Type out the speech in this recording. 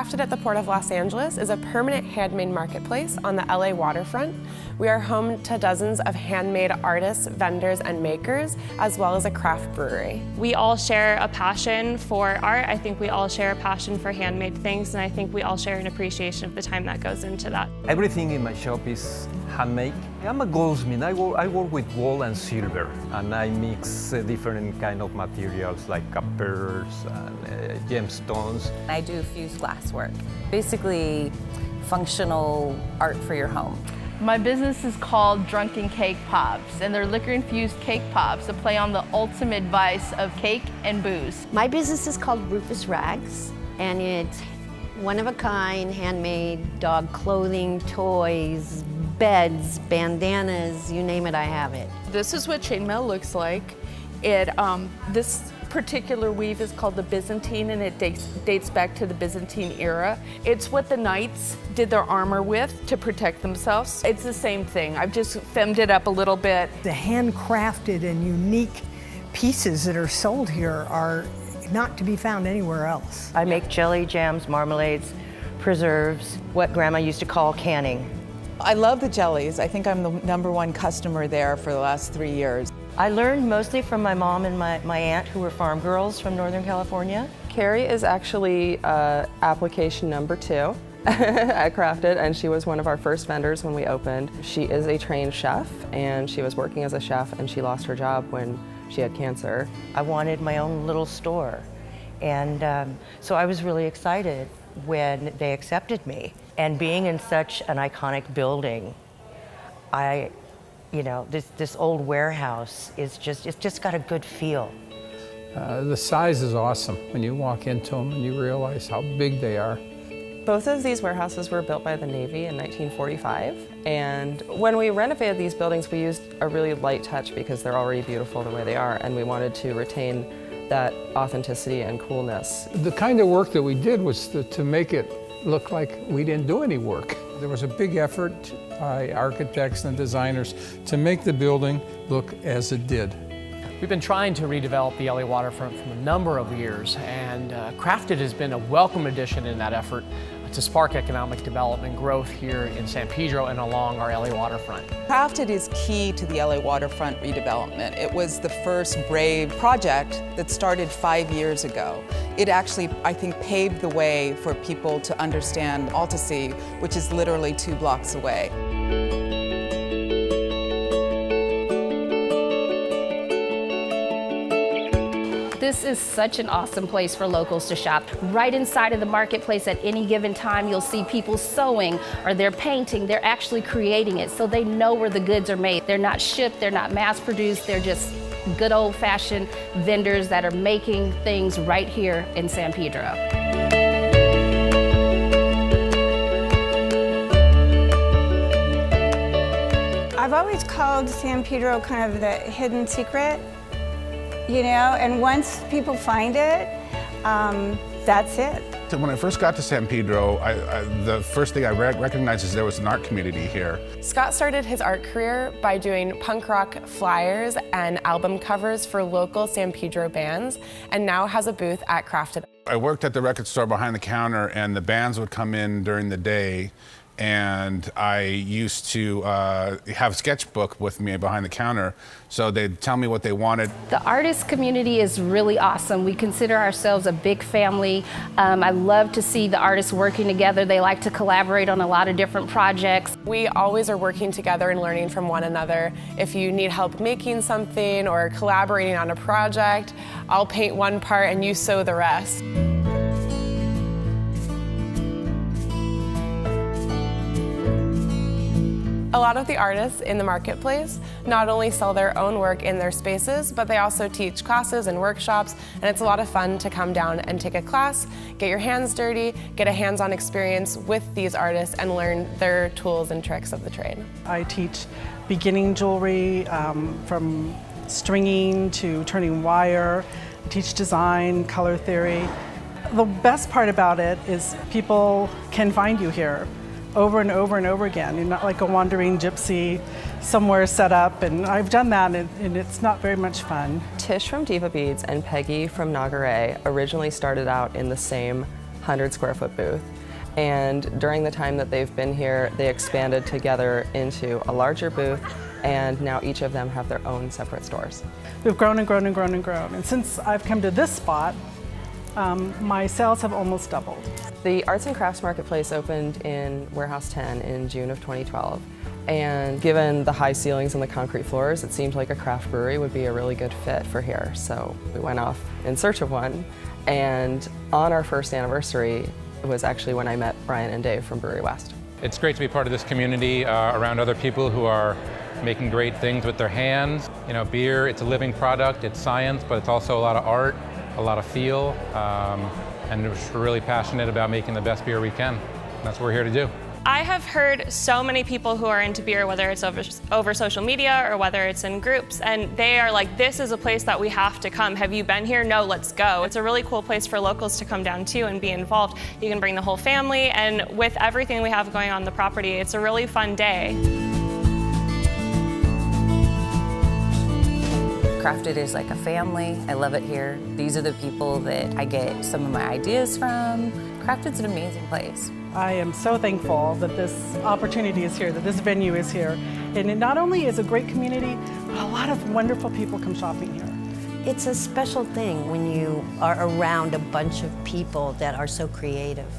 Crafted at the Port of Los Angeles is a permanent handmade marketplace on the LA waterfront. We are home to dozens of handmade artists, vendors, and makers, as well as a craft brewery. We all share a passion for art. I think we all share a passion for handmade things, and I think we all share an appreciation of the time that goes into that. Everything in my shop is handmade. I'm a goldsmith. I work with gold and silver, and I mix different kind of materials like pearls and gemstones. I do fused glass work, basically functional art for your home. My business is called Drunken Cake Pops, and they're liquor-infused cake pops that play on the ultimate vice of cake and booze. My business is called Rufus Rags, and it's one-of-a-kind, handmade dog clothing, toys, beds, bandanas, you name it, I have it. This is what chainmail looks like. This particular weave is called the Byzantine, and it dates back to the Byzantine era. It's what the knights did their armor with to protect themselves. It's the same thing. I've just femmed it up a little bit. The handcrafted and unique pieces that are sold here are not to be found anywhere else. I make jelly, jams, marmalades, preserves, what Grandma used to call canning. I love the jellies. I think I'm the #1 customer there for the last 3 years. I learned mostly from my mom and my aunt, who were farm girls from Northern California. Carrie is actually application number 2 at Crafted, and she was one of our first vendors when we opened. She is a trained chef, and she was working as a chef, and she lost her job when she had cancer. I wanted my own little store, and so I was really excited when they accepted me. And being in such an iconic building, this old warehouse it's just got a good feel. The size is awesome when you walk into them and you realize how big they are. Both of these warehouses were built by the Navy in 1945, and when we renovated these buildings, we used a really light touch because they're already beautiful the way they are, and we wanted to retain that authenticity and coolness. The kind of work that we did was to make it look like we didn't do any work. There was a big effort by architects and designers to make the building look as it did. We've been trying to redevelop the LA waterfront for a number of years, and Crafted has been a welcome addition in that effort to spark economic development growth here in San Pedro and along our LA waterfront. Crafted is key to the LA waterfront redevelopment. it was the first brave project that started 5 years ago. It actually, I think, paved the way for people to understand Altasea, which is literally 2 blocks away. This is such an awesome place for locals to shop. Right inside of the marketplace at any given time, you'll see people sewing or they're painting. They're actually creating it, so they know where the goods are made. They're not shipped, they're not mass produced, they're just good old-fashioned vendors that are making things right here in San Pedro. I've always called San Pedro kind of the hidden secret. You know, and once people find it, that's it. So when I first got to San Pedro, the first thing I recognized is there was an art community here. Scott started his art career by doing punk rock flyers and album covers for local San Pedro bands, and now has a booth at Crafted. I worked at the record store behind the counter, and the bands would come in during the day, and I used to have a sketchbook with me behind the counter, so they'd tell me what they wanted. The artist community is really awesome. We consider ourselves a big family. I love to see the artists working together. They like to collaborate on a lot of different projects. We always are working together and learning from one another. If you need help making something or collaborating on a project, I'll paint one part and you sew the rest. A lot of the artists in the marketplace not only sell their own work in their spaces, but they also teach classes and workshops, and it's a lot of fun to come down and take a class, get your hands dirty, get a hands-on experience with these artists, and learn their tools and tricks of the trade. I teach beginning jewelry, from stringing to turning wire. I teach design, color theory. The best part about it is people can find you here over and over and over again. You're not like a wandering gypsy somewhere set up, and I've done that, and it's not very much fun. Tish from Diva Beads and Peggy from Nagaray originally started out in the same 100 square foot booth. And during the time that they've been here, they expanded together into a larger booth, and now each of them have their own separate stores. We've grown and grown and grown and grown. And since I've come to this spot, my sales have almost doubled. The Arts and Crafts Marketplace opened in Warehouse 10 in June of 2012. And given the high ceilings and the concrete floors, it seemed like a craft brewery would be a really good fit for here. So we went off in search of one. And on our first anniversary was actually when I met Brian and Dave from Brouwerij West. It's great to be part of this community around other people who are making great things with their hands. You know, beer, it's a living product, it's science, but it's also a lot of art, a lot of feel, and we're really passionate about making the best beer we can. That's what we're here to do. I have heard so many people who are into beer, whether it's over social media or whether it's in groups, and they are like, this is a place that we have to come. Have you been here? No, let's go. It's a really cool place for locals to come down to and be involved. You can bring the whole family, and with everything we have going on the property, it's a really fun day. Crafted is like a family. I love it here. These are the people that I get some of my ideas from. Crafted's an amazing place. I am so thankful that this opportunity is here, that this venue is here. And it not only is a great community, but a lot of wonderful people come shopping here. It's a special thing when you are around a bunch of people that are so creative.